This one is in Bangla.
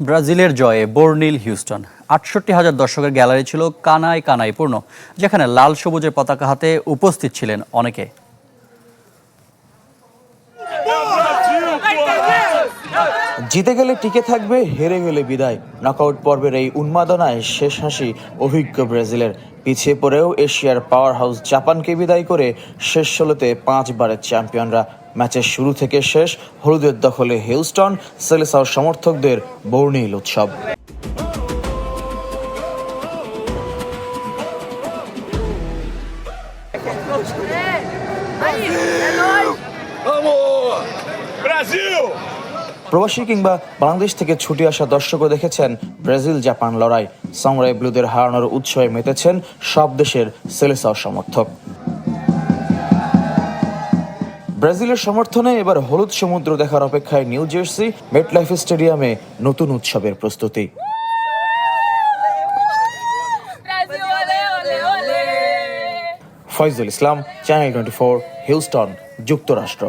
ব্রাজিলের জয়ে বর্ণিল হিউস্টন। ৬৮,০০০ দর্শকের গ্যালারি ছিল কানায় কানায় পূর্ণ, যেখানে লাল সবুজের পতাকা হাতে উপস্থিত ছিলেন অনেকে। জিতে গেলে টিকে থাকবে, হেরে গেলে বিদায়। নকআউট পর্বের এই উন্মাদনায় শেষ হাসি অভিজ্ঞ ব্রাজিলের। পিছিয়ে পড়েও এশিয়ার পাওয়ার হাউস জাপানকে বিদায় করে শেষ ১৬তে ৫ বারের চ্যাম্পিয়নরা। ম্যাচের শুরু থেকে শেষ হলুদের দখলে হিউস্টন, সেলেসাও সমর্থকদের বর্ণিল উৎসব। প্রবাসী কিংবা বাংলাদেশ থেকে ছুটে আসা দর্শকও দেখেছেন ব্রাজিল জাপান লড়াই। সামুরাই ব্লুদের হারানোর উৎসবে মেতেছেন সব দেশের সেলেসাও সমর্থক। ব্রাজিলের সমর্থনে এবার হলুদ সমুদ্র দেখার অপেক্ষায় নিউ জার্সি। মেটলাইফ স্টেডিয়ামে নতুন উৎসবের প্রস্তুতি। ফয়জুল ইসলাম, চ্যানেল 24, হিউস্টন, যুক্তরাষ্ট্র।